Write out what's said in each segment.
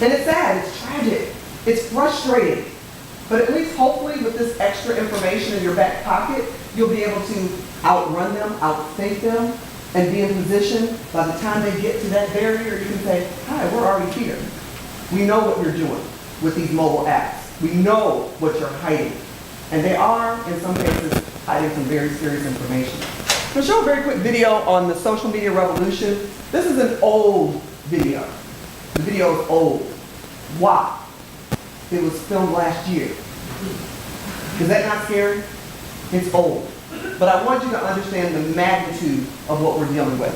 And it's sad, it's tragic, it's frustrating. But at least hopefully with this extra information in your back pocket, you'll be able to outrun them, outthink them, and be in position by the time they get to that barrier, you can say, hi, we're already here. We know what you're doing with these mobile apps. We know what you're hiding. And they are, in some cases, hiding some very serious information. I'm going to show a very quick video on the social media revolution. This is an old video. The video is old. Why? It was filmed last year. Is that not scary? It's old. But I want you to understand the magnitude of what we're dealing with.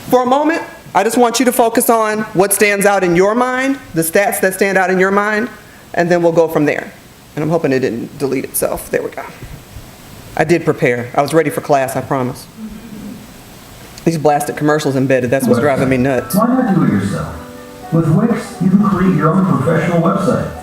For a moment, I just want you to focus on what stands out in your mind, the stats that stand out in your mind, and then we'll go from there. And I'm hoping it didn't delete itself. There we go. I did prepare. I was ready for class, I promise. These blasted commercials embedded, that's what's driving me nuts. Why not do it yourself? With Wix, you can create your own professional website.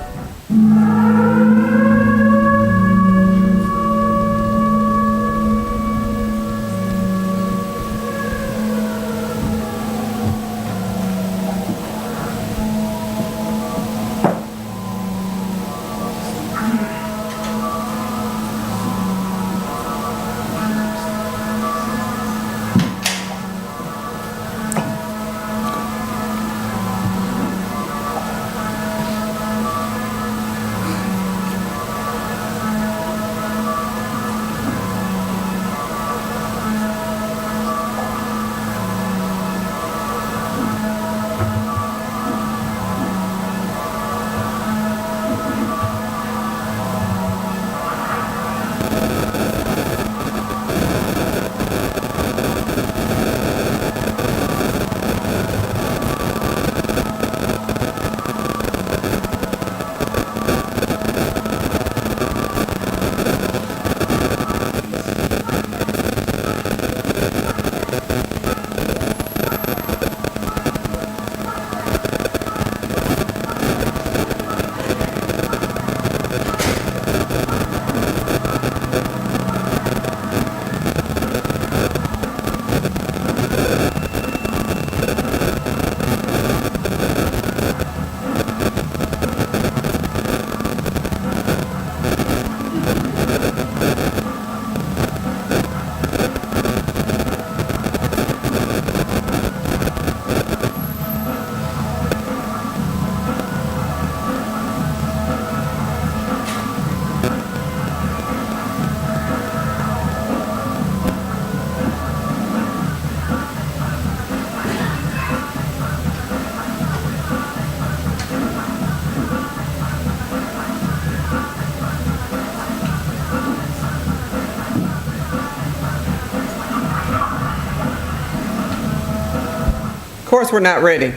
Of course we're not ready.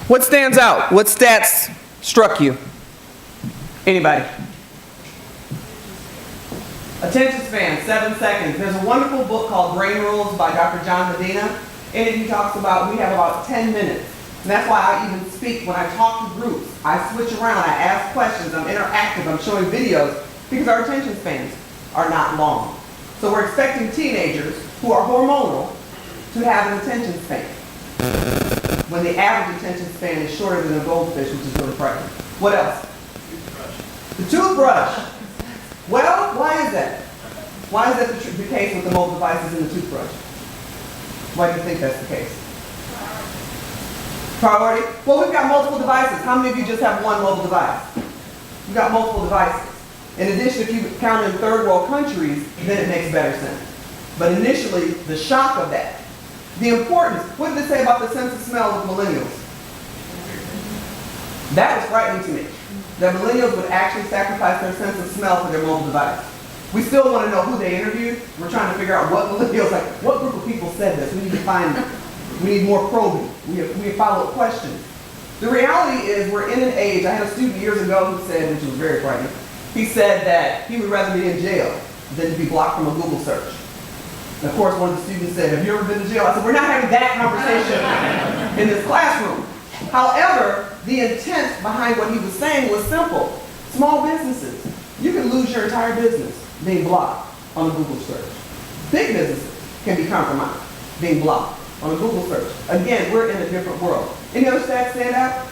What stands out? What stats struck you? Anybody? Attention span, 7 seconds. There's a wonderful book called Brain Rules by Dr. John Medina. In it he talks about we have about 10 minutes. And that's why I even speak when I talk to groups. I switch around, I ask questions, I'm interactive, I'm showing videos, because our attention spans are not long. So we're expecting teenagers who are hormonal to have an attention span, when the average attention span is shorter than a goldfish, which is really frightening. What else? The toothbrush. Well, why is that? Why is that the case with the mobile devices in the toothbrush? Why do you think that's the case? Priority? Well, we've got multiple devices. How many of you just have one mobile device? You've got multiple devices. In addition, if you count in third world countries, then it makes better sense. But initially, the shock of that, the importance, what did it say about the sense of smell with millennials? That was frightening to me. That millennials would actually sacrifice their sense of smell for their mobile device. We still want to know who they interviewed. We're trying to figure out what millennials, like what group of people said this. We need to find them. We need more probing. We have follow-up questions. The reality is we're in an age, I had a student years ago who said, which was very frightening, he said that he would rather be in jail than to be blocked from a Google search. And of course, one of the students said, have you ever been to jail? I said, we're not having that conversation in this classroom. However, the intent behind what he was saying was simple. Small businesses, you can lose your entire business being blocked on a Google search. Big businesses can be compromised being blocked on a Google search. Again, we're in a different world. Any other stats stand out?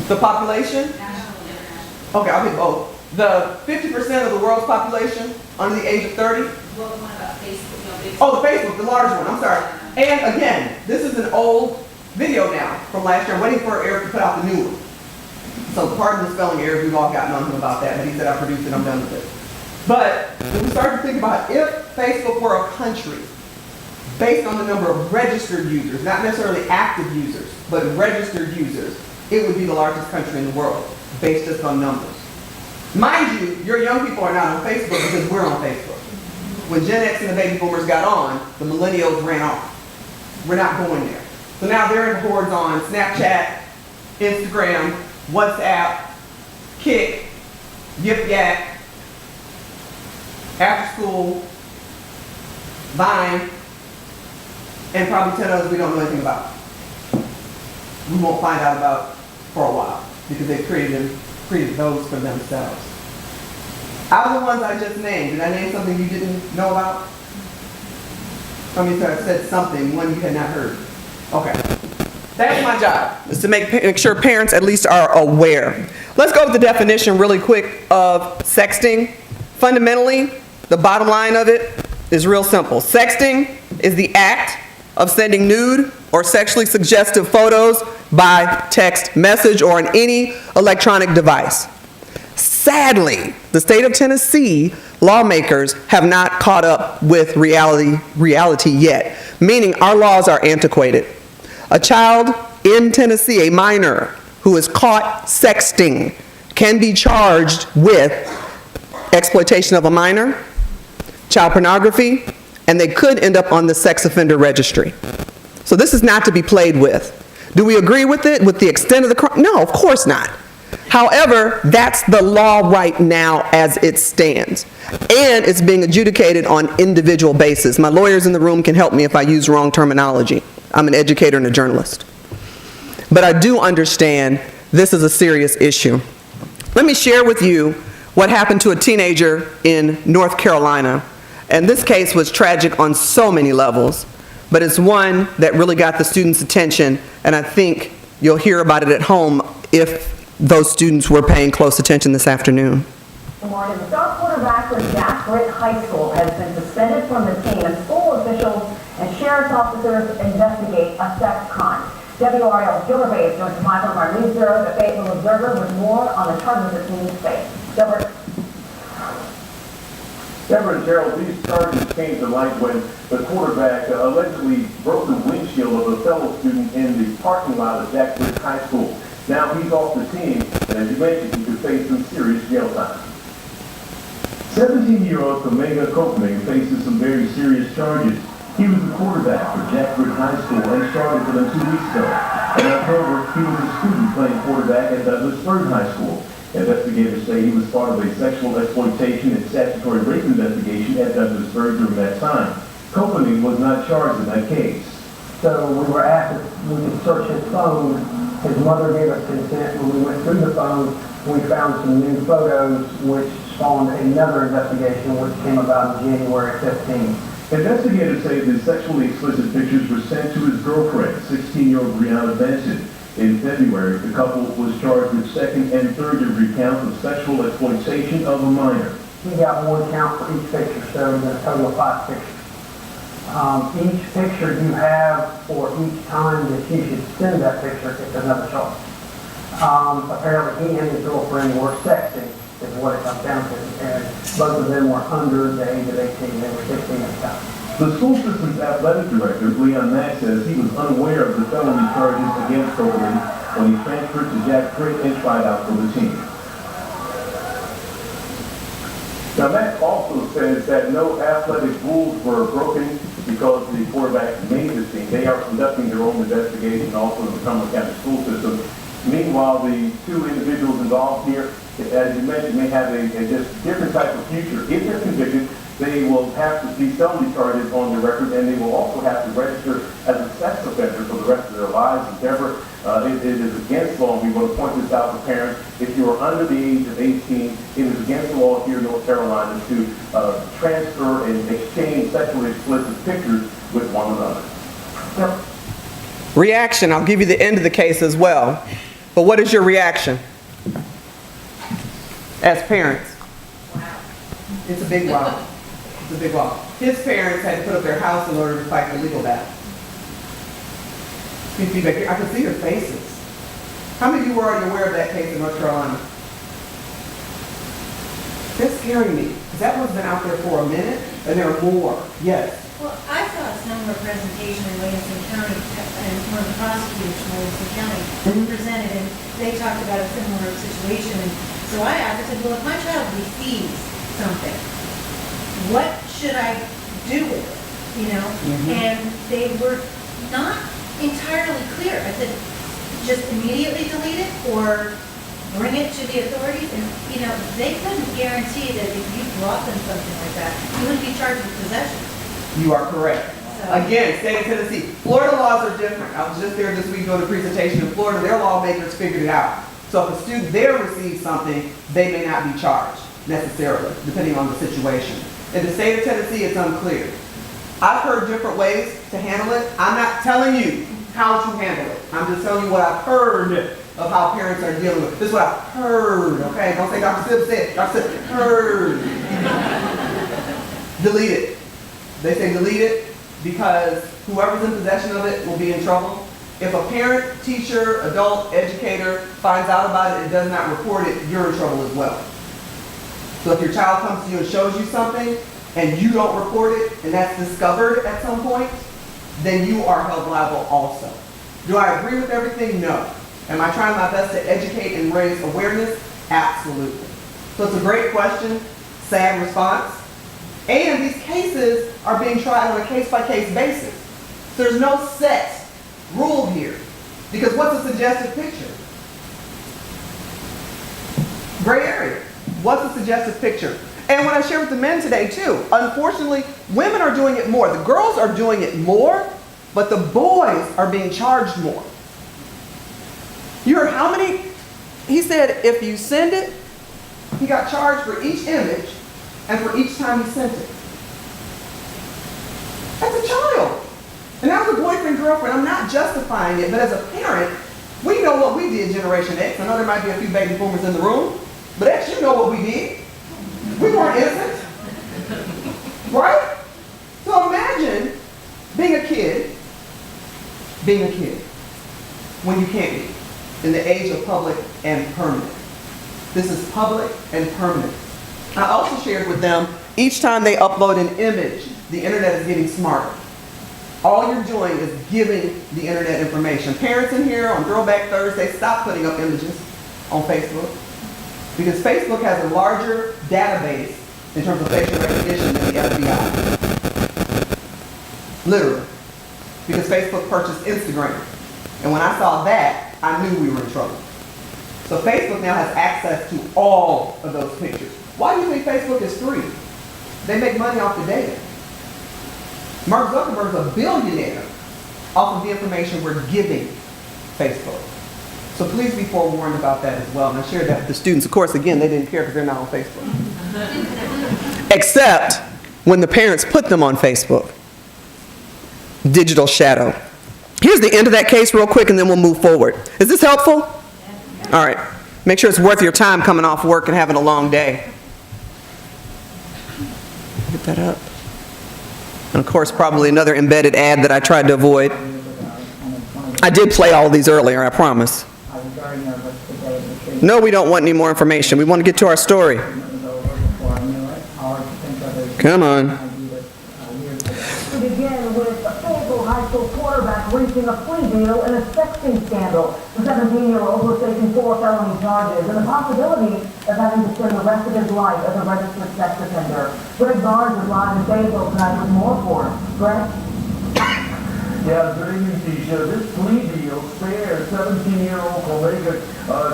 The population? Okay, I'll get both. The 50% of the world's population under the age of 30? Oh, the Facebook, the large one, I'm sorry. And again, this is an old video now from last year. I'm waiting for Eric to put out the new one. So pardon the spelling errors, we've all gotten on him about that, but he said I produced it, I'm done with it. But when we start to think about if Facebook were a country, based on the number of registered users, not necessarily active users, but registered users, it would be the largest country in the world, based just on numbers. Mind you, your young people are not on Facebook because we're on Facebook. When Gen X and the baby boomers got on, the millennials ran off. We're not going there. So now they're in hordes on Snapchat, Instagram, WhatsApp, Kick, Yip Yak, After School, Vine, and probably 10 others we don't know anything about. We won't find out about for a while because they've created those for themselves. Out of the ones I just named, did I name something you didn't know about? I mean, I said something, one you had not heard. Okay. That's my job, is to make sure parents at least are aware. Let's go with the definition really quick of sexting. Fundamentally, the bottom line of it is real simple. Sexting is the act of sending nude or sexually suggestive photos by text message or on any electronic device. Sadly, the state of Tennessee lawmakers have not caught up with reality yet, meaning our laws are antiquated. A child in Tennessee, a minor who is caught sexting, can be charged with exploitation of a minor, child pornography, and they could end up on the sex offender registry. So this is not to be played with. Do we agree with it, with the extent of the crime? No, of course not. However, that's the law right now as it stands. And it's being adjudicated on individual basis. My lawyers in the room can help me if I use wrong terminology. I'm an educator and a journalist. But I do understand this is a serious issue. Let me share with you what happened to a teenager in North Carolina. And this case was tragic on so many levels, but it's one that really got the students' attention, and I think you'll hear about it at home if those students were paying close attention this afternoon. Good morning. Star quarterback for Jack Britt High School has been suspended from the team as school officials and sheriff's officers investigate a sex crime. WRL's Gilbert Bay is joined tonight from our News Bureau, the Fayetteville Observer, with more on the charges the team face. Gilbert. Deborah and Gerald, these charges came to light when the quarterback allegedly broke the windshield of a fellow student in the parking lot of Jack Britt High School. Now he's off the team, and as you mentioned, he could face some serious jail time. 17-year-old Kamega Kopening faces some very serious charges. He was the quarterback for Jack Britt High School and started for them 2 weeks ago. In October, he was a student playing quarterback at Douglas Third High School. Investigators say he was part of a sexual exploitation and statutory rape investigation at Douglas Third during that time. Kopening was not charged in that case. So we were asked if we could search his phone. His mother gave us consent. When we went through the phone, we found some new photos which spawned another investigation which came about on January 15th. Investigators say the sexually explicit pictures were sent to his girlfriend, 16-year-old Brianna Benson. In February, the couple was charged with second and third degree counts of sexual exploitation of a minor. We got one count for each picture, so there's a total of 5 pictures. Each picture you have, or each time that you should send that picture, it's another charge. Apparently he and his girlfriend were sexting, is what it comes down to, and both of them were under the age of 18. They were 16 at the time. The school system's athletic director, Leon Mack, says he was unaware of the felony charges against Copeland when he transferred to Jack Britt and tried out for the team. Now, Mack also says that no athletic rules were broken because the quarterback made the team. They are conducting their own investigation also in the Cumberland County school system. Meanwhile, the two individuals involved here, as you mentioned, may have a just different type of future. If they're convicted, they will have to be felony charges on their record, and they will also have to register as a sex offender for the rest of their lives. And Deborah, it is against law, and we want to point this out to parents. If you are under the age of 18, it is against the law here in North Carolina to transfer and exchange sexually explicit pictures with one another. Yep. Reaction, I'll give you the end of the case as well. But what is your reaction as parents? It's a big wow. It's a big wow. His parents had to put up their house in order to fight the legal battle. You can see back here. I can see your faces. How many of you were already aware of that case in North Carolina? That's scaring me, because that one's been out there for a minute, and there are more. Yes. Well, I saw a similar presentation in Williamson County, and one of the prosecutors from Williamson County presented, and they talked about a similar situation. And so I asked, I said, well, if my child receives something, what should I do with it? You know? And they were not entirely clear. I said, just immediately delete it or bring it to the authorities? And, you know, they couldn't guarantee that if you brought them something like that, you wouldn't be charged with possession. You are correct. So, Again, state of Tennessee. Florida laws are different. I was just there this week doing a presentation in Florida. Their lawmakers figured it out. So if a student there receives something, they may not be charged necessarily, depending on the situation. In the state of Tennessee, it's unclear. I've heard different ways to handle it. I'm not telling you how to handle it. I'm just telling you what I've heard of how parents are dealing with it. This is what I've heard, okay? Don't say Dr. Syb said. Dr. Syb heard. Delete it. They say delete it because whoever's in possession of it will be in trouble. If a parent, teacher, adult, educator finds out about it and does not report it, you're in trouble as well. So if your child comes to you and shows you something and you don't report it and that's discovered at some point, then you are held liable also. Do I agree with everything? No. Am I trying my best to educate and raise awareness? Absolutely. So it's a great question, sad response. And these cases are being tried on a case-by-case basis. So there's no set rule here. Because what's a suggestive picture? Gray area. What's a suggestive picture? And when I share with the men today too, unfortunately, women are doing it more. The girls are doing it more, but the boys are being charged more. You heard how many? He said if you send it, he got charged for each image and for each time he sent it. That's a child. And that was a boyfriend, girlfriend. I'm not justifying it, but as a parent, we know what we did, Generation X. I know there might be a few baby boomers in the room, but X, you know what we did. We weren't innocent. Right? So imagine being a kid, when you can't be, in the age of public and permanent. This is public and permanent. I also shared with them, each time they upload an image, the internet is getting smarter. All you're doing is giving the internet information. Parents in here on Throwback Thursday, stop putting up images on Facebook. Because Facebook has a larger database in terms of facial recognition than the FBI. Literally. Because Facebook purchased Instagram. And when I saw that, I knew we were in trouble. So Facebook now has access to all of those pictures. Why do you think Facebook is free? They make money off the data. Mark Zuckerberg's a billionaire off of the information we're giving Facebook. So please be forewarned about that as well. And I shared that with the students. Of course, again, they didn't care because they're not on Facebook. Except when the parents put them on Facebook. Digital shadow. Here's the end of that case real quick and then we'll move forward. Is this helpful? All right. Make sure it's worth your time coming off work and having a long day. Get that up. And of course, probably another embedded ad that I tried to avoid. I did play all of these earlier, I promise. No, we don't want any more information. We want to get to our story. Come on. To begin with a Fayetteville High School quarterback reaching a plea deal in a sexting scandal. The 17-year-old was facing 4 felony charges and the possibility of having to spend the rest of his life as a registered sex offender. Greg Barnes is live in Fayetteville tonight with more for us. Greg? Yeah, good evening, Tisha. This plea deal spares 17-year-old Omega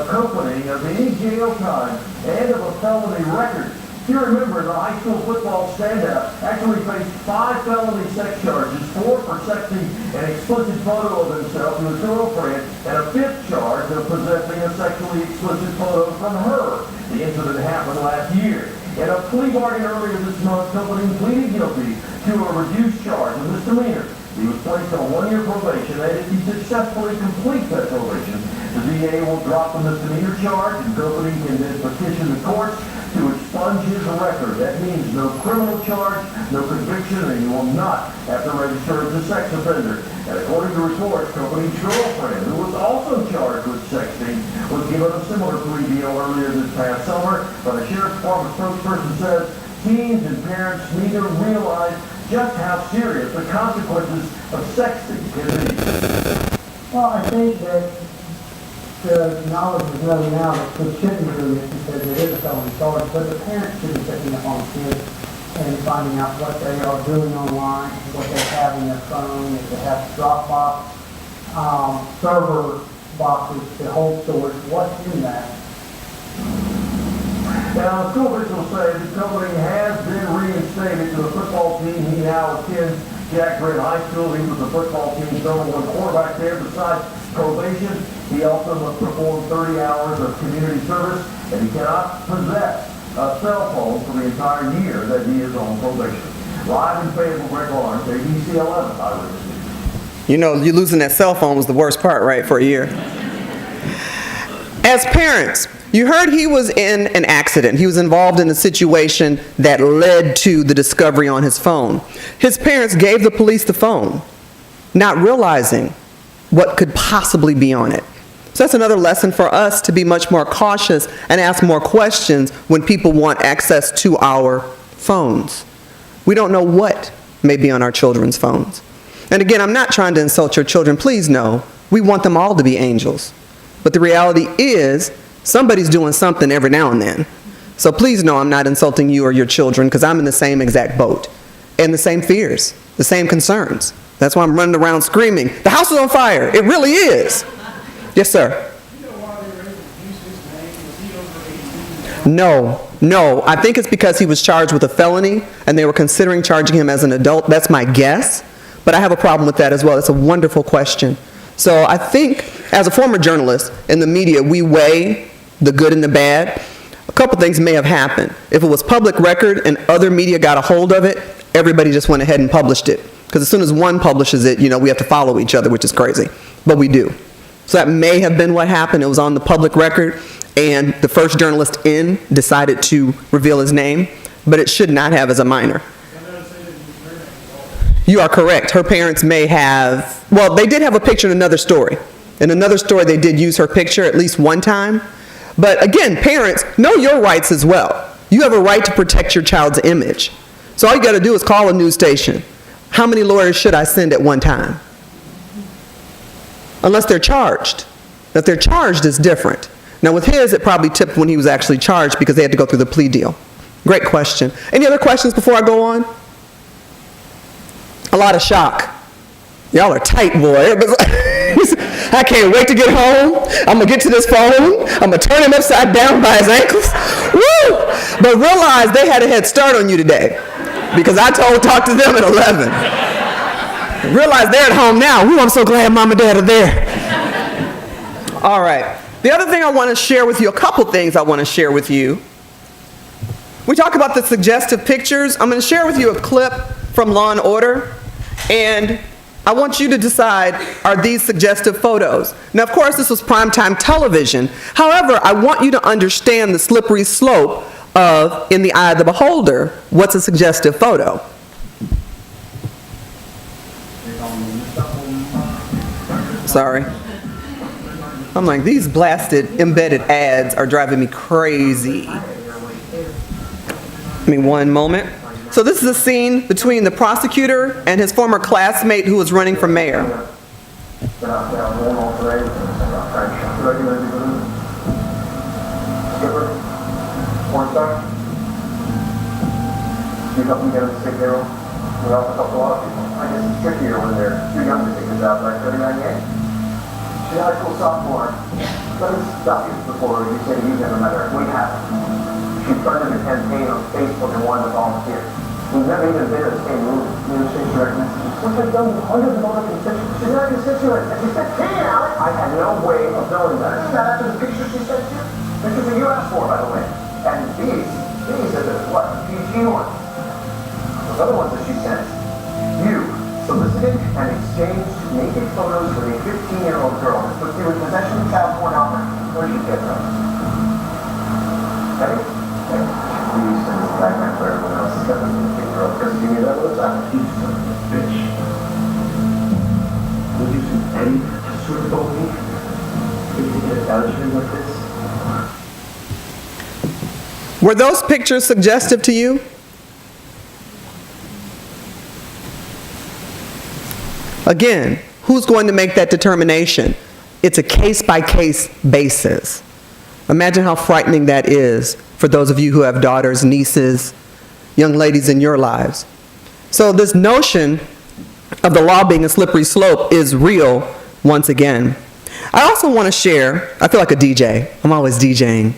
company of any jail time and of a felony record. If you remember, the high school football standout actually faced 5 felony sex charges, 4 for sexting an explicit photo of himself to his girlfriend, and a 5th charge of possessing a sexually explicit photo from her. The incident happened last year. In a plea bargain earlier this month, company pleaded guilty to a reduced charge, a misdemeanor. The He was placed on 1-year probation, and if he successfully completes that probation, the DA will drop the misdemeanor charge, and company can then petition the courts to expunge his record. That means no criminal charge, no conviction, and he will not have to register as a sex offender. And according to reports, company's girlfriend, who was also charged with sexting, was given a similar plea deal earlier this past summer. But a sheriff's department spokesperson says teens and parents need to realize just how serious the consequences of sexting can be. Well, I think that the knowledge is known now that kids shouldn't be doing this because it is a felony charge, but the parents should be picking up on kids and finding out what they are doing online, what they have in their phone, if they have Dropbox, server boxes that hold storage, what's in that. Now, school officials say the company has been reinstated to the football team. He now attends Jack Britt High School. He was the football team's #1 quarterback there. Besides probation, he also must perform 30 hours of community service, and he cannot possess a cell phone for the entire year that he is on probation. Live in Fayetteville, Greg Lawrence, ABC 11 Eyewitness News. You know, you losing that cell phone was the worst part, right, for a year. As parents, you heard he was in an accident. He was involved in a situation that led to the discovery on his phone. His parents gave the police the phone, not realizing what could possibly be on it. So that's another lesson for us to be much more cautious and ask more questions when people want access to our phones. We don't know what may be on our children's phones. And again, I'm not trying to insult your children. Please know, we want them all to be angels. But the reality is, somebody's doing something every now and then. So please know I'm not insulting you or your children, because I'm in the same exact boat. And the same fears, the same concerns. That's why I'm running around screaming, the house is on fire. It really is. Yes, sir. No. I think it's because he was charged with a felony and they were considering charging him as an adult. That's my guess. But I have a problem with that as well. It's a wonderful question. So I think as a former journalist in the media, we weigh the good and the bad. A couple things may have happened. If it was public record and other media got a hold of it, everybody just went ahead and published it. Because as soon as one publishes it, we have to follow each other, which is crazy. But we do. So that may have been what happened. It was on the public record, and the first journalist in decided to reveal his name, but it should not have as a minor. You are correct. Her parents may have, well, they did have a picture in another story. In another story, they did use her picture at least one time. But again, parents, know your rights as well. You have a right to protect your child's image. So all you got to do is call a news station. How many lawyers should I send at one time? Unless they're charged. If they're charged, it's different. Now with his, it probably tipped when he was actually charged because they had to go through the plea deal. Great question. Any other questions before I go on? A lot of shock. Y'all are tight, boy. I can't wait to get home. I'm going to get to this phone. I'm going to turn him upside down by his ankles. Woo! But realize they had a head start on you today because I talked to them at 11. Realize they're at home now. Woo, I'm so glad mom and dad are there. All right. The other thing I want to share with you, a couple things I want to share with you. We talk about the suggestive pictures. I'm going to share with you a clip from Law & Order, and I want you to decide, are these suggestive photos? Now, of course, this was primetime television. However, I want you to understand the slippery slope of, in the eye of the beholder, what's a suggestive photo. Sorry. I'm like, these blasted embedded ads are driving me crazy. Give me one moment. So this is a scene between the prosecutor and his former classmate who was running for mayor. She's a high school sophomore. Let me stop you before you say you've never met her. We have. She started a campaign on Facebook and wanted to volunteer. We've never even been in the same room. Communication directors. Which I've done with hundreds of other constituents. She's not a constituent. And she said, hey, Alex. I had no way of knowing that. Isn't that after the picture she sent you? Pictures that you asked for, by the way. And these are the, what, PG ones. Those other ones that she sent, you solicited and exchanged naked photos with a 15-year-old girl. This was in possession of child pornography. Where did you get those? Hey, we used to this background for everyone else. 17-year-old person gave me that all the time. You son of a bitch. Would you use Eddie to sort of me? Did you get out of here like this? Were those pictures suggestive to you? Again, who's going to make that determination? It's a case-by-case basis. Imagine how frightening that is for those of you who have daughters, nieces, young ladies in your lives. So this notion of the law being a slippery slope is real once again. I also want to share, I feel like a DJ. I'm always DJing.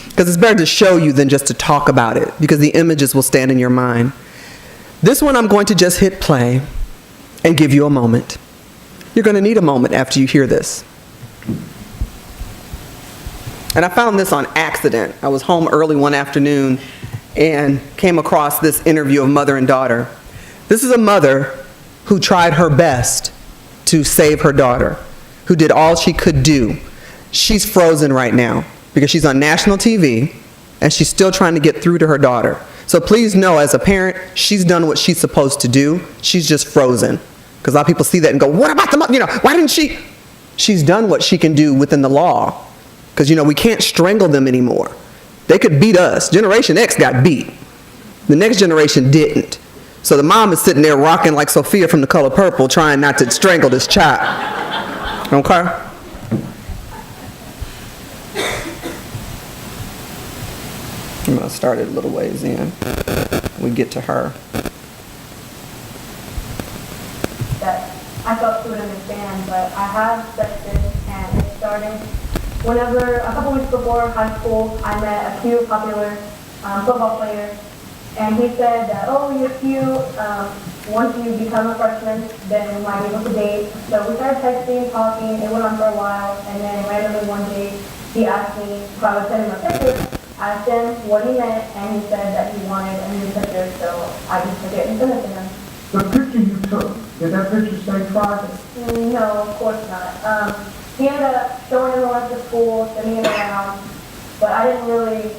Because it's better to show you than just to talk about it, because the images will stand in your mind. This one I'm going to just hit play and give you a moment. You're going to need a moment after you hear this. And I found this on accident. I was home early one afternoon and came across this interview of mother and daughter. This is a mother who tried her best to save her daughter, who did all she could do. She's frozen right now because she's on national TV and she's still trying to get through to her daughter. So please know, as a parent, she's done what she's supposed to do. She's just frozen. Because a lot of people see that and go, what about the mother? Why didn't she? She's done what she can do within the law. Because, we can't strangle them anymore. They could beat us. Generation X got beat. The next generation didn't. So the mom is sitting there rocking like Sophia from The Color Purple, trying not to strangle this child. Okay? I'm going to start it a little ways in. We get to her. That I thought she would understand, but I have sexted, and it started whenever, a couple weeks before high school, I met a cute, popular football player, and he said that, oh, you're cute, once you become a freshman, then we might be able to date. So we started texting, talking, it went on for a while, and then randomly one day, he asked me if I would send him a picture. I asked him what he meant, and he said that he wanted a new picture, so I just took it and sent it to him. The picture you took, did that picture stay private? No, of course not. He ended up showing him the rest of school, sending it around, but I didn't really,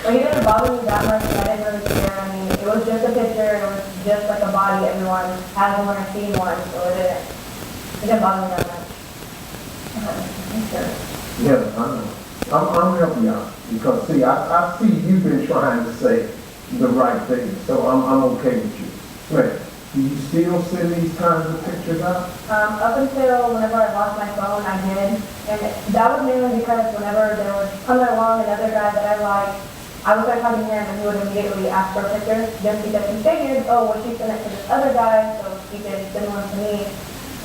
he didn't bother me that much, and I didn't really care. I mean, it was just a picture, it was just like a body everyone has when I've seen one, so it didn't bother me that much. Yeah, I know. I'm helping you out, because see, I see you've been trying to say the right thing, so I'm okay with you. Wait, do you still send these kinds of pictures out? Up until whenever I lost my phone, I did, and that was mainly because whenever there was coming along another guy that I liked, I would start talking to him, and he would immediately ask for a picture, just because he figured, oh, well, she sent it to this other guy, so he could send one to me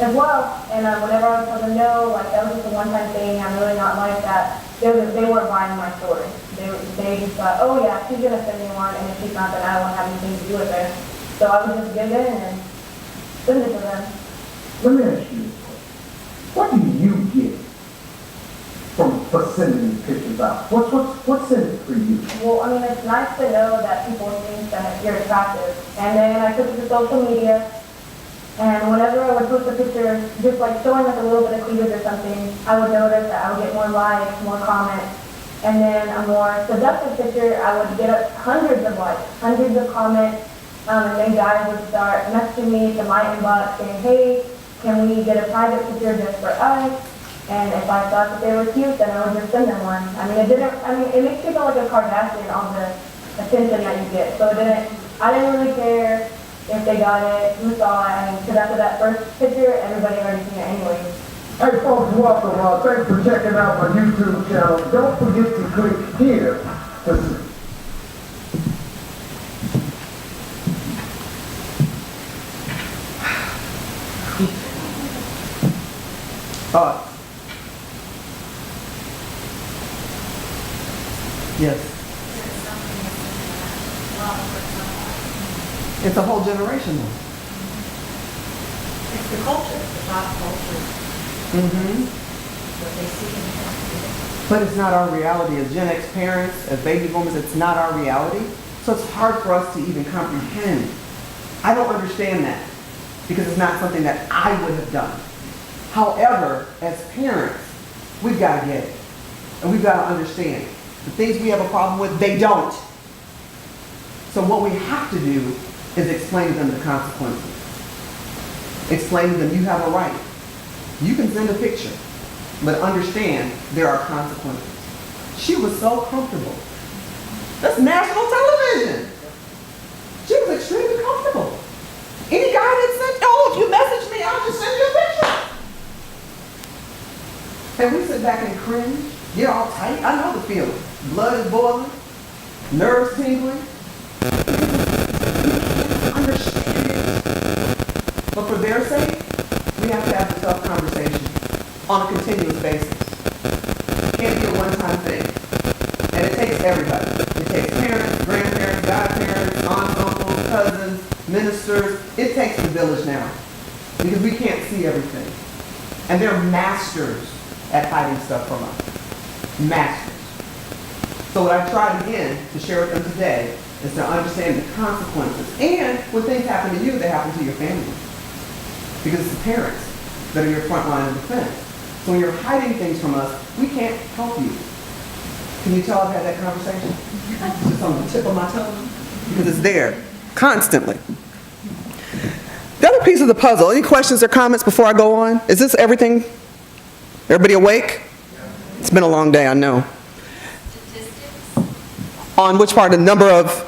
as well. And whenever I would tell them no, like, that was just a one-time thing, I'm really not like that. They weren't buying my story. They just thought, oh yeah, she's gonna send me one, and if she's not, then I don't have anything to do with her. So I would just give it and send it to them. Let me ask you this question. What do you get for sending these pictures out? What's in it for you? Well, I mean, it's nice to know that people think that you're attractive. And then I took it to social media, and whenever I would post a picture, just like showing like a little bit of cleavage or something, I would notice that I would get more likes, more comments. And then a more seductive picture, I would get hundreds of likes, hundreds of comments. And then guys would start messaging me to my inbox saying, hey, can we get a private picture just for us? And if I thought that they were cute, then I would just send them one. It makes you feel like a Kardashian, all the attention that you get. So I didn't really care if they got it, who saw it. Because after that first picture, everybody already seen it anyway. Hey folks, welcome. Thanks for checking out my YouTube channel. Don't forget to click here to Yes. It's a whole generation though. It's the culture, the pop culture. What they see and have. But it's not our reality as Gen X parents, as baby boomers, it's not our reality. So it's hard for us to even comprehend. I don't understand that. because it's not something that I would have done. However, as parents, we've got to get it. And we've got to understand. The things we have a problem with, they don't. So what we have to do is explain to them the consequences. Explain to them you have a right. You can send a picture, but understand there are consequences. She was so comfortable. That's national television. She was extremely comfortable. Any guy that said, oh, if you message me, I'll just send you a picture. And we sit back and cringe, get all tight. I know the feeling. Blood is boiling, nerves tingling. Understand it. But for their sake, we have to have the tough conversation on a continuous basis. It can't be a one-time thing. And it takes everybody. It takes parents, grandparents, godparents, aunts, uncles, cousins, ministers. It takes the village now. Because we can't see everything. And they're masters at hiding stuff from us. Masters. So what I tried again to share with them today is to understand the consequences. And when things happen to you, they happen to your family. Because it's the parents that are your front line of defense. So when you're hiding things from us, we can't help you. Can you tell I've had that conversation? It's just on the tip of my tongue. Because it's there, constantly. The other piece of the puzzle, any questions or comments before I go on? Is this everything? Everybody awake? It's been a long day, I know. Statistics? On which part? The number of...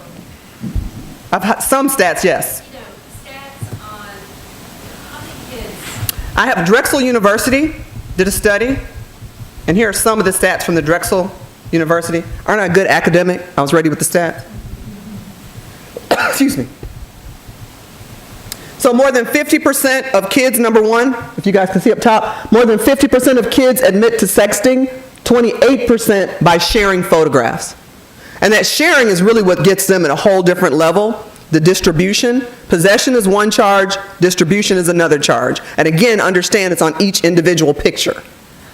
I've had some stats, yes. You know, stats on how many kids. I have Drexel University did a study, and here are some of the stats from the Drexel University. Aren't I a good academic? I was ready with the stats. Excuse me. So more than 50% of kids, number one, if you guys can see up top, more than 50% of kids admit to sexting, 28% by sharing photographs. And that sharing is really what gets them at a whole different level. The distribution, possession is one charge, distribution is another charge. And again, understand it's on each individual picture.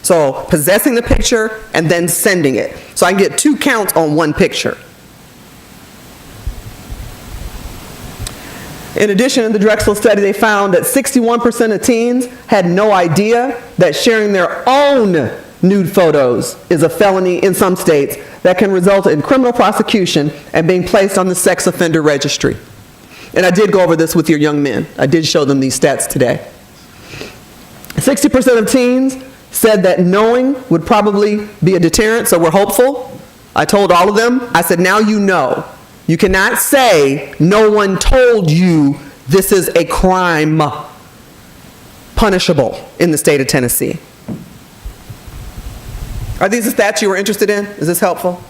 So possessing the picture and then sending it. So I can get 2 counts on one picture. In addition, in the Drexel study, they found that 61% of teens had no idea that sharing their own nude photos is a felony in some states that can result in criminal prosecution and being placed on the sex offender registry. And I did go over this with your young men. I did show them these stats today. 60% of teens said that knowing would probably be a deterrent, so we're hopeful. I told all of them, I said, now you know. You cannot say no one told you this is a crime punishable in the state of Tennessee. Are these the stats you were interested in? Is this helpful?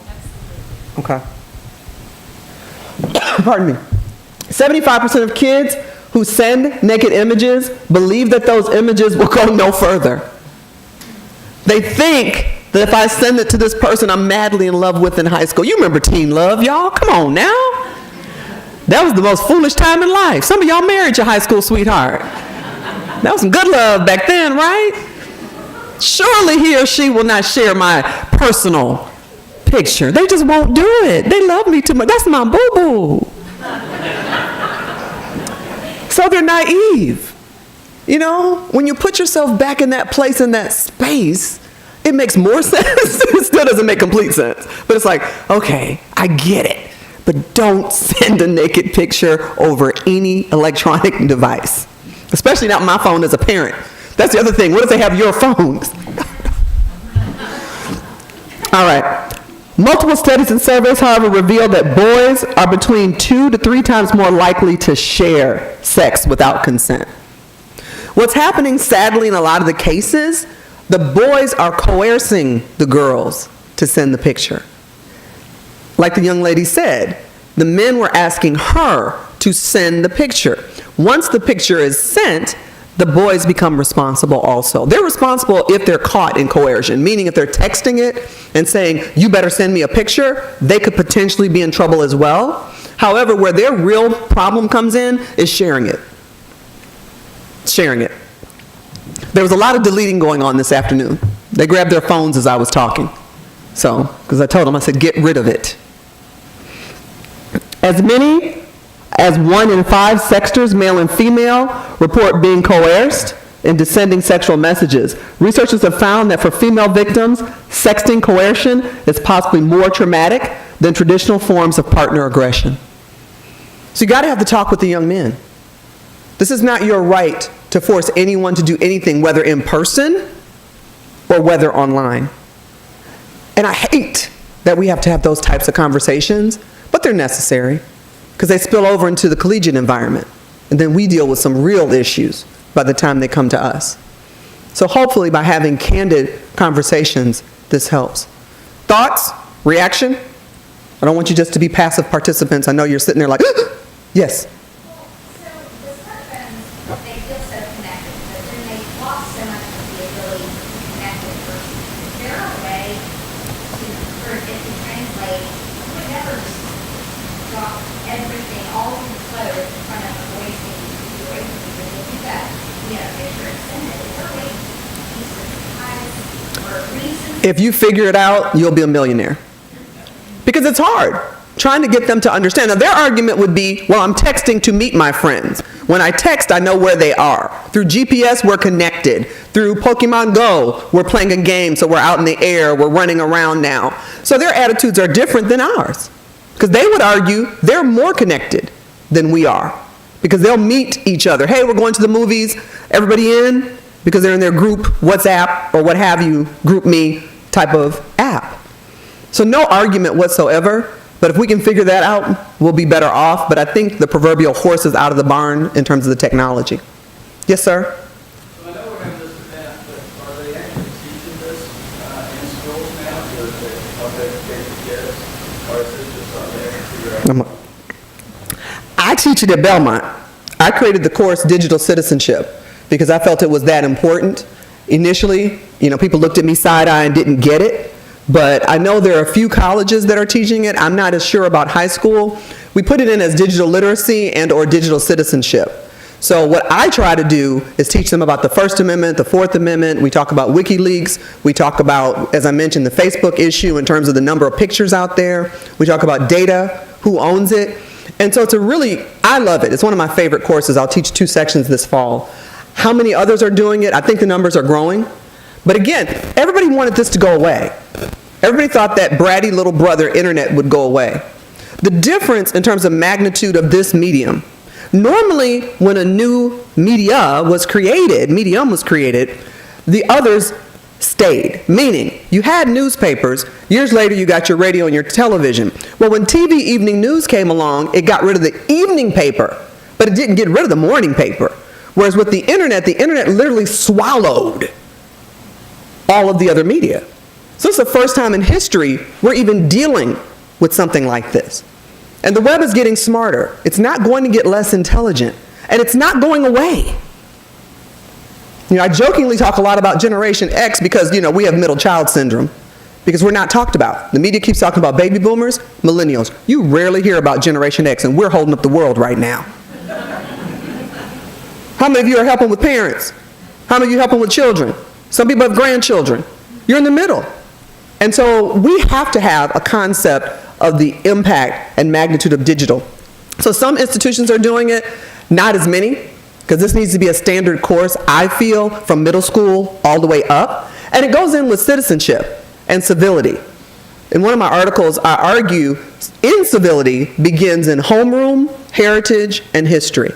Okay. Pardon me. 75% of kids who send naked images believe that those images will go no further. They think that if I send it to this person I'm madly in love with in high school. You remember teen love, y'all? Come on now. That was the most foolish time in life. Some of y'all married your high school sweetheart. That was some good love back then, right? Surely he or she will not share my personal picture. They just won't do it. They love me too much. That's my boo-boo. So they're naive. You know, when you put yourself back in that place, in that space, it makes more sense. It still doesn't make complete sense. But it's like, okay, I get it. But don't send a naked picture over any electronic device. Especially not my phone as a parent. That's the other thing. What if they have your phones? All right. Multiple studies and surveys, however, reveal that boys are between 2 to 3 times more likely to share sex without consent. What's happening, sadly, in a lot of the cases, the boys are coercing the girls to send the picture. Like the young lady said, the men were asking her to send the picture. Once the picture is sent, the boys become responsible also. They're responsible if they're caught in coercion, meaning if they're texting it and saying, you better send me a picture, they could potentially be in trouble as well. However, where their real problem comes in is sharing it. Sharing it. There was a lot of deleting going on this afternoon. They grabbed their phones as I was talking. So, because I told them, I said, get rid of it. As many as 1 in 5 sexters, male and female, report being coerced into sending sexual messages. Researchers have found that for female victims, sexting coercion is possibly more traumatic than traditional forms of partner aggression. So you got to have the talk with the young men. This is not your right to force anyone to do anything, whether in person or whether online. And I hate that we have to have those types of conversations, but they're necessary because they spill over into the collegiate environment. And then we deal with some real issues by the time they come to us. So hopefully by having candid conversations, this helps. Thoughts? Reaction? I don't want you just to be passive participants. I know you're sitting there like, yes. So the smartphones, they feel so connected, but then they've lost so much of the ability to connect with person. Is there a way for it to translate? You would never just drop everything, all of the code in front of a voice and away from people. If you've got, picture extended, is there a way to desensitize or reason? If you figure it out, you'll be a millionaire. Because it's hard trying to get them to understand. Now, their argument would be, well, I'm texting to meet my friends. When I text, I know where they are. Through GPS, we're connected. Through Pokemon Go, we're playing a game, so we're out in the air, we're running around now. So their attitudes are different than ours. Because they would argue they're more connected than we are. Because they'll meet each other. Hey, we're going to the movies, everybody in? Because they're in their group WhatsApp or what have you, group me type of app. So no argument whatsoever, but if we can figure that out, we'll be better off. But I think the proverbial horse is out of the barn in terms of the technology. Yes, sir? So I know we're having this event, but are they actually teaching this in schools now to help educate the kids? Or is this just something they can figure out? I teach it at Belmont. I created the course Digital Citizenship because I felt it was that important. Initially, people looked at me side-eye and didn't get it. But I know there are a few colleges that are teaching it. I'm not as sure about high school. We put it in as digital literacy and or digital citizenship. So what I try to do is teach them about the First Amendment, the Fourth Amendment. We talk about WikiLeaks. We talk about, as I mentioned, the Facebook issue in terms of the number of pictures out there. We talk about data, who owns it. And so I love it. It's one of my favorite courses. I'll teach 2 sections this fall. How many others are doing it? I think the numbers are growing. But again, everybody wanted this to go away. Everybody thought that bratty little brother internet would go away. The difference in terms of magnitude of this medium, normally when a new medium was created, the others stayed. Meaning, you had newspapers, years later you got your radio and your television. Well, when TV evening news came along, it got rid of the evening paper, but it didn't get rid of the morning paper. Whereas with the internet literally swallowed all of the other media. So it's the first time in history we're even dealing with something like this. And the web is getting smarter. It's not going to get less intelligent. And it's not going away. I jokingly talk a lot about Generation X because, we have middle child syndrome. Because we're not talked about. The media keeps talking about baby boomers, millennials. You rarely hear about Generation X, and we're holding up the world right now. How many of you are helping with parents? How many of you are helping with children? Some people have grandchildren. You're in the middle. And so we have to have a concept of the impact and magnitude of digital. So some institutions are doing it, not as many, because this needs to be a standard course, I feel, from middle school all the way up. And it goes in with citizenship and civility. In one of my articles, I argue incivility begins in homeroom, heritage, and history.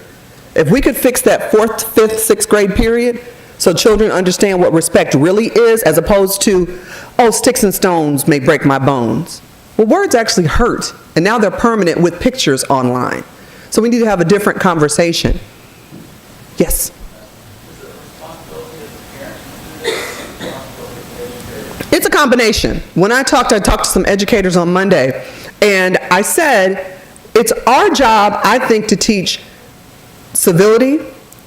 If we could fix that 4th, 5th, 6th grade period, so children understand what respect really is, as opposed to, oh, sticks and stones may break my bones. Well, words actually hurt, and now they're permanent with pictures online. So we need to have a different conversation. Yes? It's a combination. When I talked to some educators on Monday, and I said, it's our job, I think, to teach civility.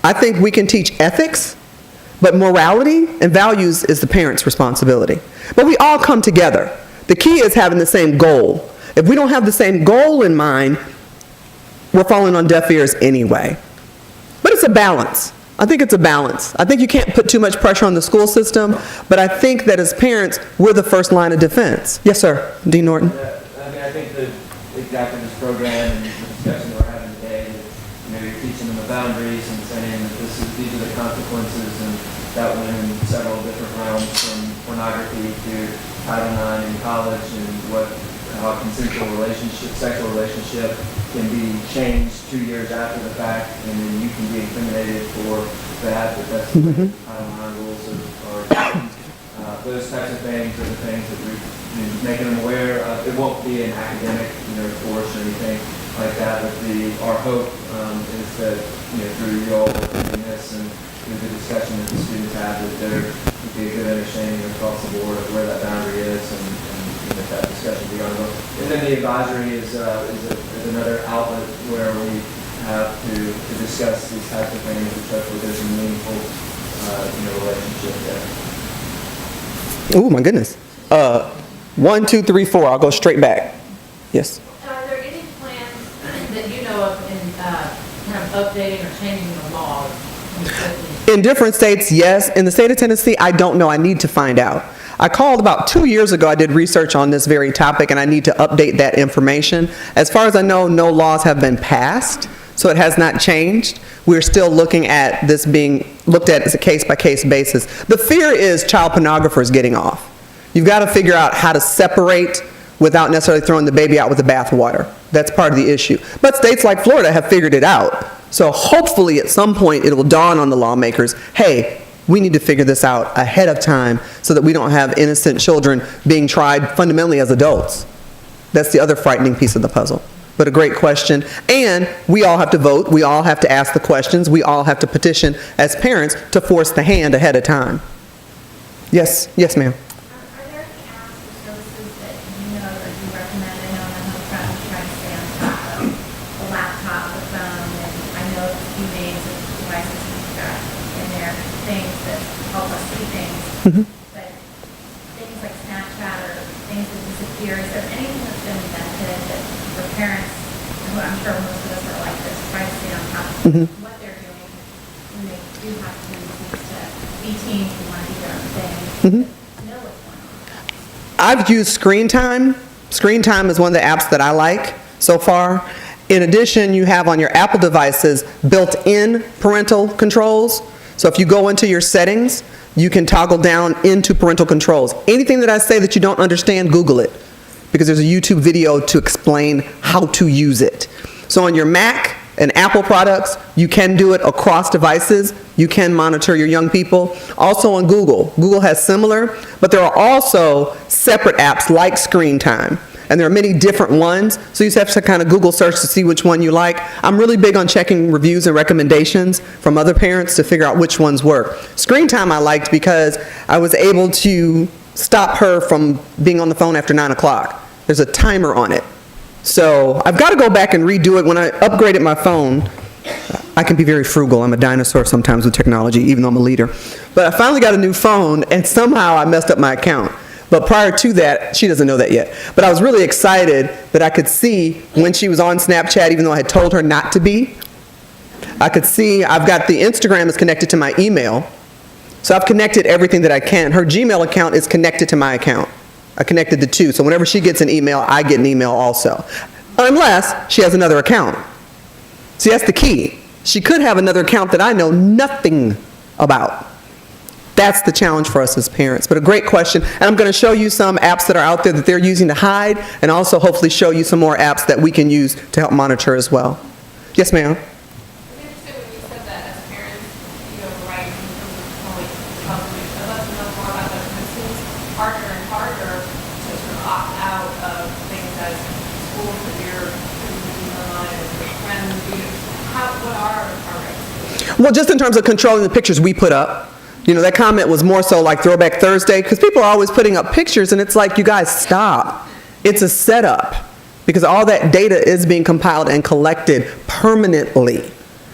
I think we can teach ethics. But morality and values is the parent's responsibility. But we all come together. The key is having the same goal. If we don't have the same goal in mind, we're falling on deaf ears anyway. But it's a balance. I think it's a balance. I think you can't put too much pressure on the school system, but I think that as parents, we're the first line of defense. Yes, sir. Dean Norton. I think that exactly this program and the discussion we're having today boundaries and saying that these are the consequences, and that went in several different realms, from pornography to Title IX in college, and how consensual sexual relationship can be changed 2 years after the fact, and then you can be incriminated for that, but that's the way Title IX rules are. Those types of things are the things that we're making them aware of. It won't be an academic, course or anything like that, but our hope is that, through you all doing this and through the discussion that the students have, that there would be a good understanding across the board of where that boundary is, and that discussion be ongoing. And then the advisory is another outlet where we have to discuss these types of things, which hopefully there's a meaningful relationship there. Oh my goodness. 1, 2, 3, 4. I'll go straight back. Yes. Are there any plans that you know of in kind of updating or changing the laws? In different states, yes. In the state of Tennessee, I don't know. I need to find out. I called about 2 years ago. I did research on this very topic, and I need to update that information. As far as I know, no laws have been passed, so it has not changed. We're still looking at this being looked at as a case-by-case basis. The fear is child pornographers getting off. You've got to figure out how to separate without necessarily throwing the baby out with the bathwater. That's part of the issue. But states like Florida have figured it out. So hopefully at some point it will dawn on the lawmakers, hey, we need to figure this out ahead of time so that we don't have innocent children being tried fundamentally as adults. That's the other frightening piece of the puzzle. But a great question. And we all have to vote. We all have to ask the questions. We all have to petition as parents to force the hand ahead of time. Yes, yes, ma'am. Are there any apps or services that you know or you recommend? I know I'm home front and trying to stay on top of the laptop, the phone, and I know a few names of devices you've got in there, things that help us see things. But things like Snapchat or things that disappear, is there anything that's been invented that for parents, who I'm sure most of us are like this, try to stay on top of what they're doing when they do have to be teens who want to do their own thing. Know what's going on. I've used Screen Time. Screen Time is one of the apps that I like so far. In addition, you have on your Apple devices built-in parental controls. So if you go into your settings, you can toggle down into parental controls. Anything that I say that you don't understand, Google it, because there's a YouTube video to explain how to use it. So on your Mac and Apple products, you can do it across devices. You can monitor your young people. Also on Google. Google has similar, but there are also separate apps like Screen Time. And there are many different ones, so you just have to kind of Google search to see which one you like. I'm really big on checking reviews and recommendations from other parents to figure out which ones work. Screen Time I liked because I was able to stop her from being on the phone after 9 o'clock. There's a timer on it. So I've got to go back and redo it. When I upgraded my phone, I can be very frugal. I'm a dinosaur sometimes with technology, even though I'm a leader. But I finally got a new phone, and somehow I messed up my account. But prior to that, she doesn't know that yet. But I was really excited that I could see when she was on Snapchat, even though I had told her not to be. I could see I've got the Instagram is connected to my email. So I've connected everything that I can. Her Gmail account is connected to my account. I connected the two. So whenever she gets an email, I get an email also. Unless she has another account. See, that's the key. She could have another account that I know nothing about. That's the challenge for us as parents. But a great question. And I'm going to show you some apps that are out there that they're using to hide, and also hopefully show you some more apps that we can use to help monitor as well. Yes, ma'am? It's interesting when you said that as parents, right, in terms of probably let them know more about that. It seems harder and harder to sort of opt out of things as schools that you're using online and your friends. What are our rights? Well, just in terms of controlling the pictures we put up. That comment was more so like Throwback Thursday, because people are always putting up pictures, and it's like, you guys, stop. It's a setup, because all that data is being compiled and collected permanently,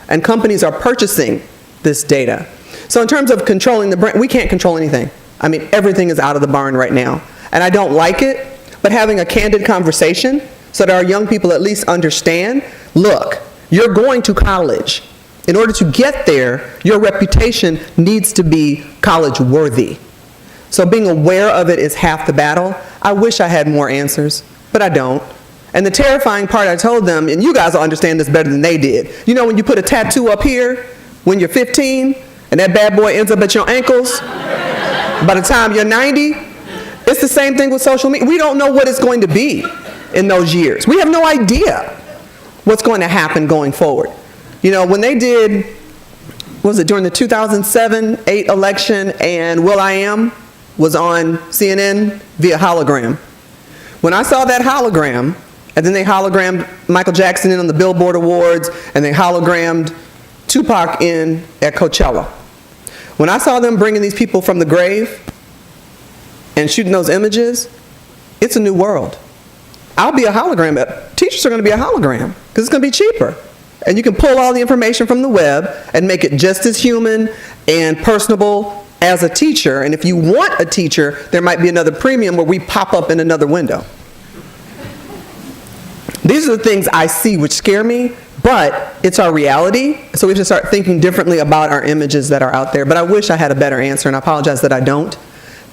and companies are purchasing this data. So in terms of controlling the brand, we can't control anything. I mean, everything is out of the barn right now, and I don't like it, but having a candid conversation so that our young people at least understand, look, you're going to college. In order to get there, your reputation needs to be college worthy. So being aware of it is half the battle. I wish I had more answers, but I don't. And the terrifying part I told them, and you guys will understand this better than they did. You know when you put a tattoo up here when you're 15 and that bad boy ends up at your ankles by the time you're 90? It's the same thing with social media. We don't know what it's going to be in those years. We have no idea what's going to happen going forward. You know, when they did, what was it, during the 2007-8 election, and will.i.am was on CNN via hologram. When I saw that hologram, and then they hologrammed Michael Jackson in on the Billboard Awards, and they hologrammed Tupac in at Coachella. When I saw them bringing these people from the grave and shooting those images, it's a new world. I'll be a hologram. Teachers are going to be a hologram because it's going to be cheaper. And you can pull all the information from the web and make it just as human and personable as a teacher. And if you want a teacher, there might be another premium where we pop up in another window. These are the things I see which scare me, but it's our reality, so we have to start thinking differently about our images that are out there. But I wish I had a better answer, and I apologize that I don't,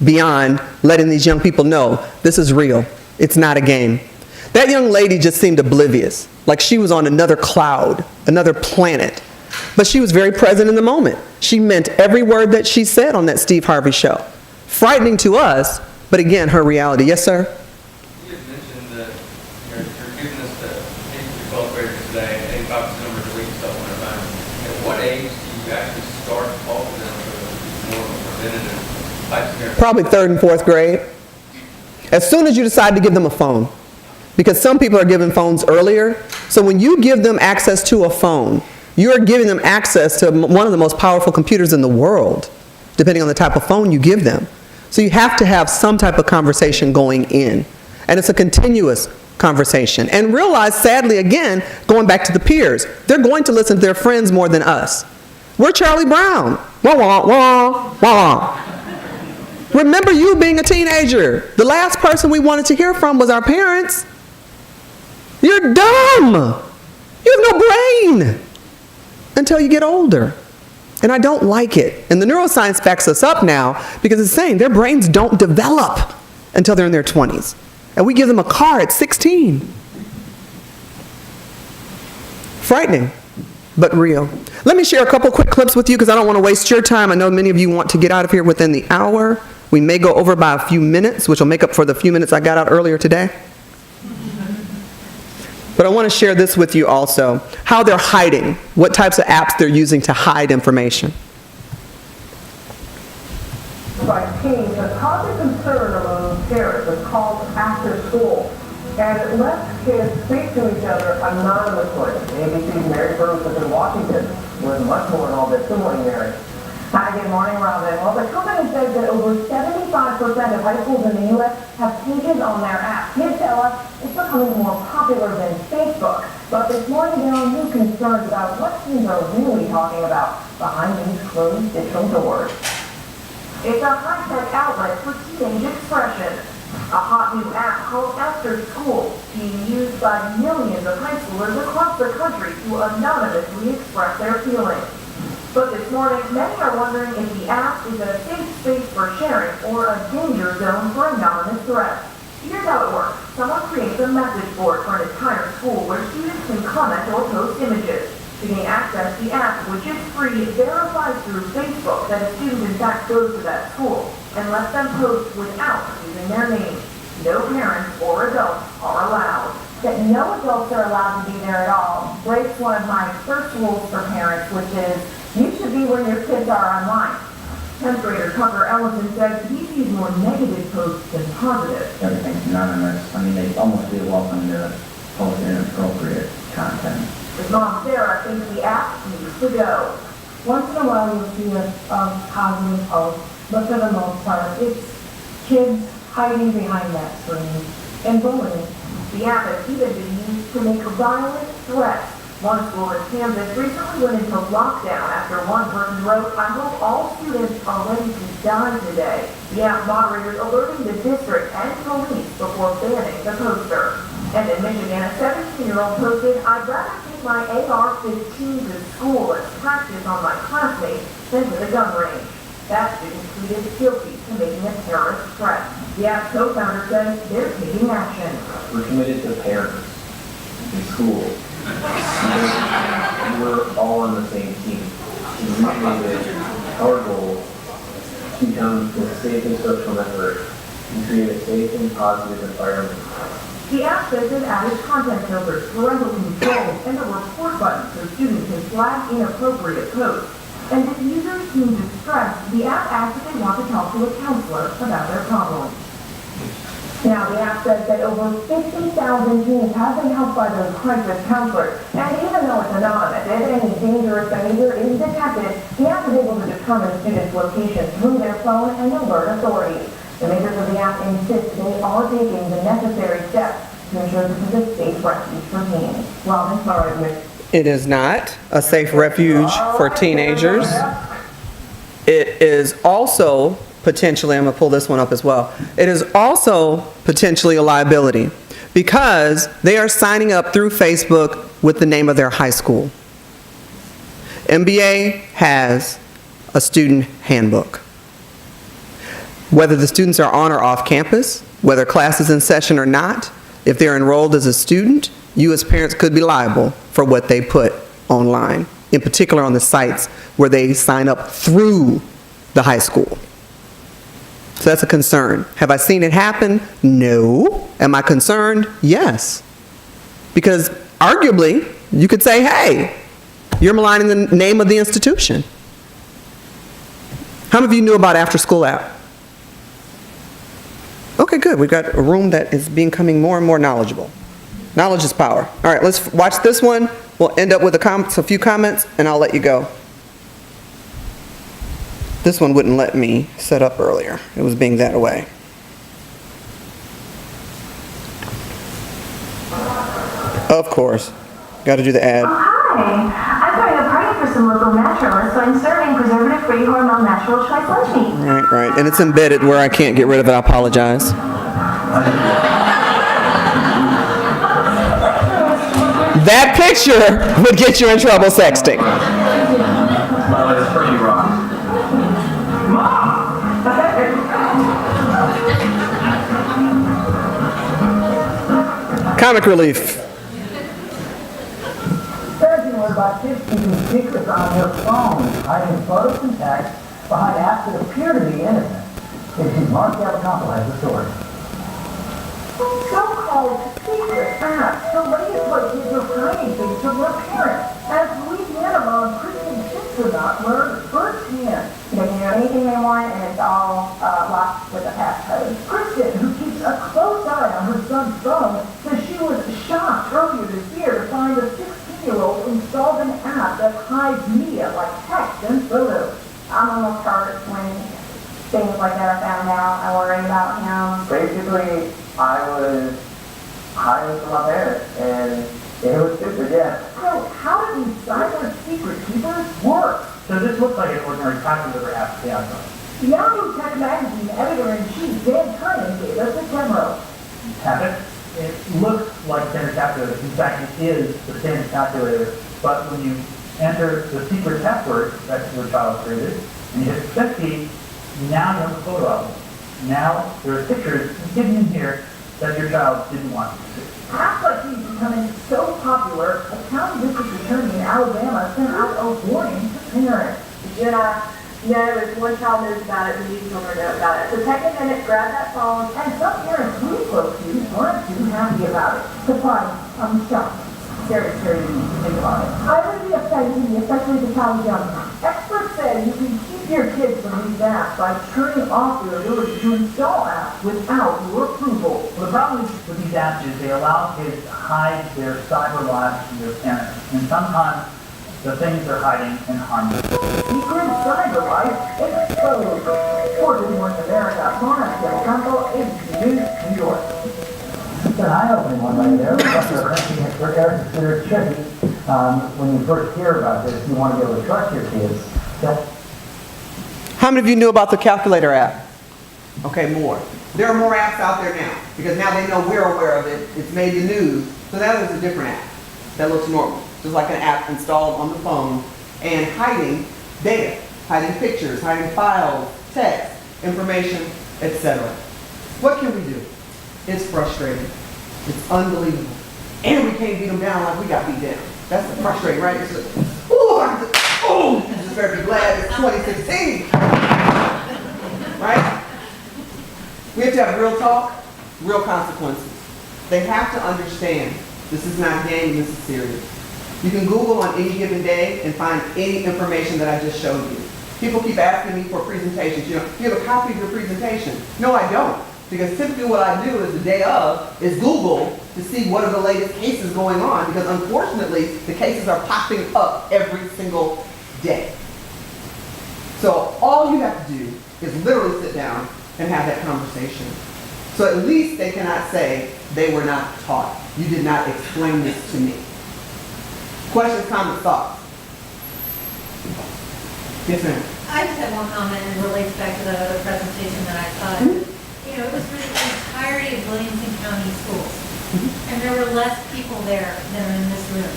beyond letting these young people know this is real. It's not a game. That young lady just seemed oblivious, like she was on another cloud, another planet. But she was very present in the moment. She meant every word that she said on that Steve Harvey show. Frightening to us, but again, her reality. Yes, sir? You had mentioned that you're giving this to 8-12 graders today, 85% numbers a week, stuff on their mind. At what age do you actually start to talk to them for more of a preventative type scenario? Probably 3rd and 4th grade. As soon as you decide to give them a phone. Because some people are given phones earlier. So when you give them access to a phone, you're giving them access to one of the most powerful computers in the world, depending on the type of phone you give them. So you have to have some type of conversation going in. And it's a continuous conversation. And realize, sadly, again, going back to the peers, they're going to listen to their friends more than us. We're Charlie Brown. Wah, wah, wah, wah. Remember you being a teenager. The last person we wanted to hear from was our parents. You're dumb. You have no brain until you get older. And I don't like it. And the neuroscience backs us up now because it's saying their brains don't develop until they're in their 20s. And we give them a car at 16. Frightening, but real. Let me share a couple quick clips with you because I don't want to waste your time. I know many of you want to get out of here within the hour. We may go over by a few minutes, which will make up for the few minutes I got out earlier today. But I want to share this with you also, how they're hiding, what types of apps they're using to hide information. By teens, a topic concern among parents is called after school, and it lets kids speak to each other anonymously. ABC's Mary Burns has been watching this with much more on all this. Good morning, Mary. Hi, good morning, Robin. Well, the company says that over 75% of high schools in the U.S. have pages on their app. Kids tell us it's becoming more popular than Facebook. But this morning there are new concerns about what teens are really talking about behind these closed digital doors. It's a high-tech outlet for teenage expression. A hot new app called After School, being used by millions of high schoolers across the country to anonymously express their feelings. But this morning, many are wondering if the app is a safe space for sharing or a danger zone for anonymous threats. Here's how it works. Someone creates a message board for an entire school where students can comment or post images. To gain access, the app, which is free, verifies through Facebook that a student in fact goes to that school and lets them post without using their name. No parents or adults are allowed. That no adults are allowed to be there at all breaks one of my first rules for parents, which is you should be where your kids are online. 10th grader Tucker Ellison says he sees more negative posts than positive. Everything's anonymous. I mean, they almost feel welcome to post inappropriate content. His mom, Sarah, thinks the app needs to go. Once in a while you'll see a positive post, but for the most part, it's kids hiding behind that screen and bullying. The app has even been used to make violent threats. One school in Kansas recently went into lockdown after one person wrote, "I hope all students are ready to die today." The app moderators alerting the district and police before banning the poster. And in Michigan, a 17-year-old posted, "I'd rather take my AR-15 to school as practice on my classmates than to the gun range." That student pleaded guilty to making a terrorist threat. The app's co-founder says they're taking action. We're committed to parents. in school, we're all on the same team. And usually our goal becomes the safest social network and create a safe and positive environment. The app says it added content filters, parental controls, and a report button so students can flag inappropriate posts. And if users seem distressed, the app asks if they want to talk to a counselor about their problems. Now, the app says that over 50,000 teens have been helped by those crisis counselors. And even though it's anonymous, if any dangerous behavior is detected, the app is able to determine students' location through their phone and alert authorities. The makers of the app insist they are taking the necessary steps to ensure this is a safe refuge for teens. Robin, sorry, Miss. It is not a safe refuge for teenagers. It is also potentially, I'm going to pull this one up as well. It is also potentially a liability because they are signing up through Facebook with the name of their high school. MBA has a student handbook. Whether the students are on or off campus, whether class is in session or not, if they're enrolled as a student, you as parents could be liable for what they put online, in particular on the sites where they sign up through the high school. So that's a concern. Have I seen it happen? No. Am I concerned? Yes. Because arguably, you could say, hey, you're maligning the name of the institution. How many of you knew about After School app? Okay, good. We've got a room that is becoming more and more knowledgeable. Knowledge is power. All right, let's watch this one. We'll end up with a few comments, and I'll let you go. This one wouldn't let me set up earlier. It was being that way. Of course. Got to do the ad. Oh, hi. I'm throwing a party for some local naturalists, so I'm serving preservative-free hormone natural choice lunch meat. Right. And it's embedded where I can't get rid of it. I apologize. That picture would get you in trouble sexting. Well, it's pretty wrong. Comic relief. Parenting was about kids keeping secrets on their phones, hiding photos and texts behind apps that appear to be innocent. If Mark Gallicampo has the story. So-called secret apps, the latest way kids are hiding things from their parents. As Louisiana mom Kristen Dixonot learned firsthand. They can do anything they want, and it's all locked with a passcode. Kristen, who keeps a close eye on her son's phone, says she was shocked earlier this year to find a 16-year-old installed an app that hides media like text and photos. I'm almost hurt when things like that are found out. I worry about him. Basically, I was hiding from my parents, and it was stupid, yeah. So how do these cyber secret keepers work? So this looks like an ordinary calculator app to the outside. Yahoo Tech Magazine editor-in-chief Dan Cunningham gave us a demo. Have it? It looks like standard calculator. In fact, it is the standard calculator. But when you enter the secret password that your child created, and you hit the set key, now you have a photo album. Now there are pictures hidden in here that your child didn't want to see. Apps like these becoming so popular, a county district attorney in Alabama sent out a warning to parents. You know, if one child knows about it, the new children know about it. So take a minute, grab that phone. And some parents we spoke to weren't too happy about it. Surprised, I'm shocked. Scary to think about it. I would be offended, especially the child young. Experts say you can keep your kids from these apps by turning off their ability to install apps without your approval. Well, the problem with these apps is they allow kids to hide their cyber lives from their parents. And sometimes the things they're hiding can harm them. Secret cyber life exposed. For Good Morning America, Mona Gallicampo, ABC News, New York. It's an eye-opening one right there. For Eric considered tricky. When you first hear about this, you want to be able to trust your kids. How many of you knew about the calculator app? Okay, more. There are more apps out there now because now they know we're aware of it. It's made the news. So now there's a different app that looks normal. Just like an app installed on the phone and hiding data, hiding pictures, hiding files, text, information, etc. What can we do? It's frustrating. It's unbelievable. and we can't beat them down like we got beat down. That's frustrating, right? It's just, oh, you just better be glad it's 2016. Right? We have to have real talk, real consequences. They have to understand this is not a game, this is serious. You can Google on any given day and find any information that I just showed you. People keep asking me for presentations. You know, do you have a copy of your presentation? No, I don't. Because typically what I do is the day of is Google to see what are the latest cases going on, because unfortunately the cases are popping up every single day. So all you have to do is literally sit down and have that conversation. So at least they cannot say they were not taught. You did not explain this to me. Questions, comments, thoughts? Yes, ma'am. I just have one comment, and it relates back to the other presentation that I thought. You know, it was really the entirety of Williamson County schools. And there were less people there than are in this room.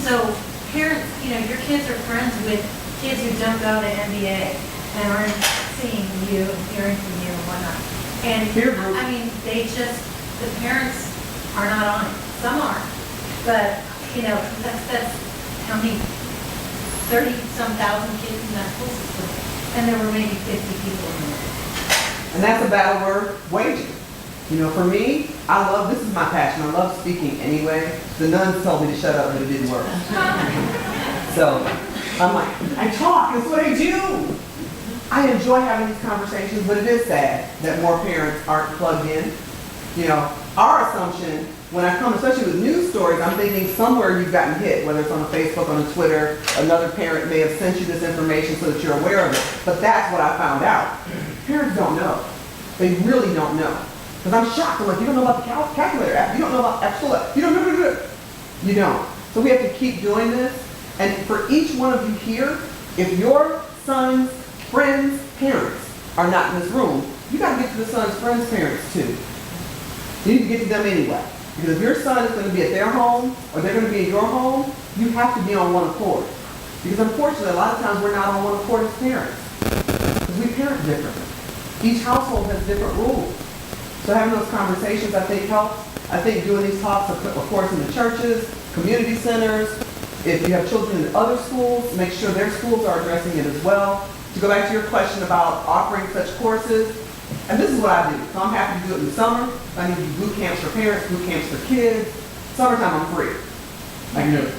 So parents, you know, your kids are friends with kids who don't go to MBA and aren't seeing you and hearing from you and whatnot. And I mean, they just, the parents are not on it. Some are. But, you know, that's how many 30-some thousand kids in that school system, and there were maybe 50 people in there. And that's a battle we're waging. You know, for me, I love, this is my passion, I love speaking anyway. The nuns told me to shut up, but it didn't work. So, I'm like, I talk, that's what I do. I enjoy having these conversations, but it is sad that more parents aren't plugged in. You know, our assumption, when I come, especially with news stories, I'm thinking somewhere you've gotten hit, whether it's on a Facebook, on a Twitter, another parent may have sent you this information so that you're aware of it. But that's what I found out. Parents don't know. They really don't know. Because I'm shocked. I'm like, you don't know about the calculator app. You don't know about Absolute. You don't know. You don't. So we have to keep doing this. And for each one of you here, if your son's friends' parents are not in this room, you got to get to the son's friends' parents too. You need to get to them anyway. Because if your son is going to be at their home, or they're going to be at your home, you have to be on one accord. Because unfortunately, a lot of times we're not on one accord as parents. Because we parent differently. Each household has different rules. So having those conversations, I think, helps. I think doing these talks, of course, in the churches, community centers, if you have children in other schools, make sure their schools are addressing it as well. To go back to your question about offering such courses, and this is what I do. So I'm happy to do it in the summer. I need to do boot camps for parents, boot camps for kids. Summertime, I'm free. I can do it.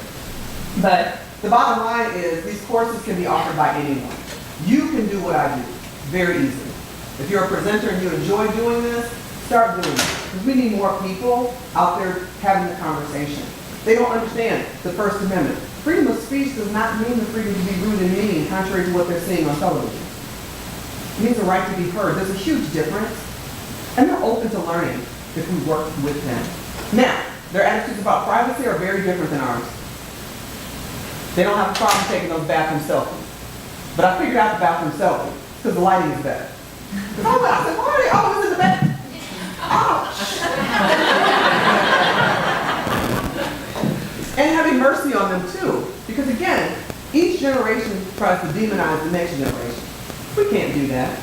But the bottom line is these courses can be offered by anyone. You can do what I do very easily. If you're a presenter and you enjoy doing this, start doing it. Because we need more people out there having the conversation. They don't understand the First Amendment. Freedom of speech does not mean the freedom to be rude and mean, contrary to what they're seeing on television. It means the right to be heard. There's a huge difference. And they're open to learning if we work with them. Now, their attitudes about privacy are very different than ours. They don't have a problem taking those bathroom selfies. But I figured out the bathroom selfie because the lighting is better. I said, why are they always in the back? And having mercy on them too. Because again, each generation tries to demonize the next generation. We can't do that.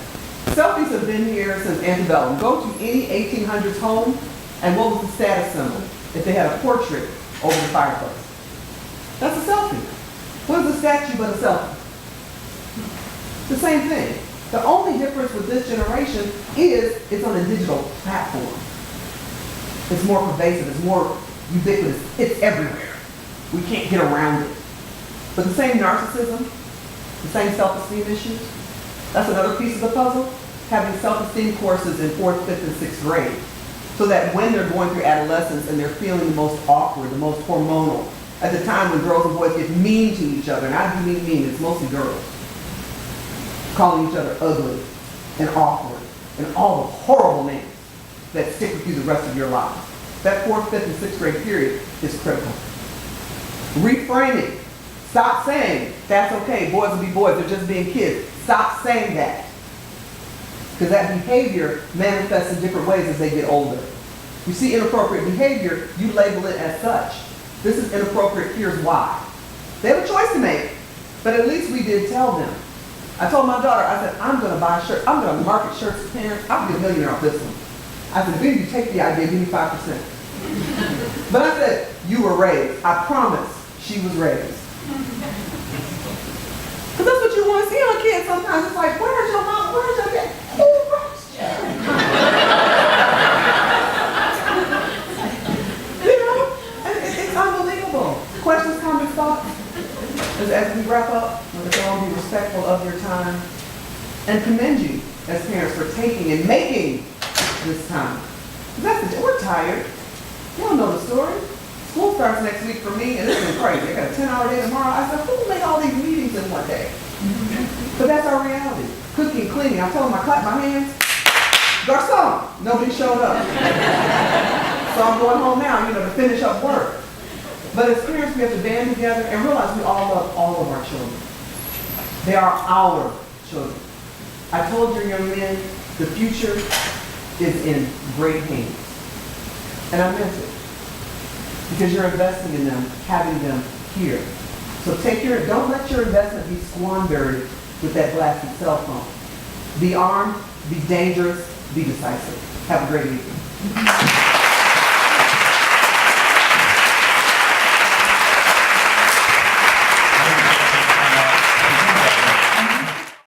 Selfies have been here since antebellum. Go to any 1800s home, and what was the status symbol? If they had a portrait over the fireplace. That's a selfie. What is a statue but a selfie? The same thing. The only difference with this generation is it's on a digital platform. It's more pervasive, it's more ubiquitous, it's everywhere. We can't get around it. But the same narcissism, the same self-esteem issues, that's another piece of the puzzle. Having self-esteem courses in 4th, 5th, and 6th grade. So that when they're going through adolescence and they're feeling the most awkward, the most hormonal, at the time when girls and boys get mean to each other, and I do mean, it's mostly girls, calling each other ugly and awkward and all the horrible names that stick with you the rest of your life. That 4th, 5th, and 6th grade period is critical. Reframing. Stop saying, that's okay, boys will be boys, they're just being kids. Stop saying that. Because that behavior manifests in different ways as they get older. You see inappropriate behavior, you label it as such. This is inappropriate, here's why. They have a choice to make, but at least we did tell them. I told my daughter, I said, I'm going to buy a shirt. I'm going to market shirts to parents. I'll be a millionaire off this one. I said, if you take the idea, give me 5%. But I said, you were raised. I promise she was raised. Because that's what you want to see on kids sometimes. It's like, where's your mom? Where's your dad? Who raised you? You know? And it's unbelievable. Questions, comments, thoughts? As we wrap up, let us all be respectful of your time and commend you as parents for taking and making this time. We're tired. You don't know the story. School starts next week for me, and it's been crazy. I got a 10-hour day tomorrow. I said, who made all these meetings in one day? But that's our reality. Cooking, cleaning. I told them I clapped my hands. Garçon. Nobody showed up. So I'm going home now, to finish up work. But as parents, we have to band together and realize we all love all of our children. They are our children. I told your young men, the future is in great hands. And I meant it. Because you're investing in them, having them here. So don't let your investment be squandered with that blasted cell phone. Be armed, be dangerous, be decisive. Have a great evening.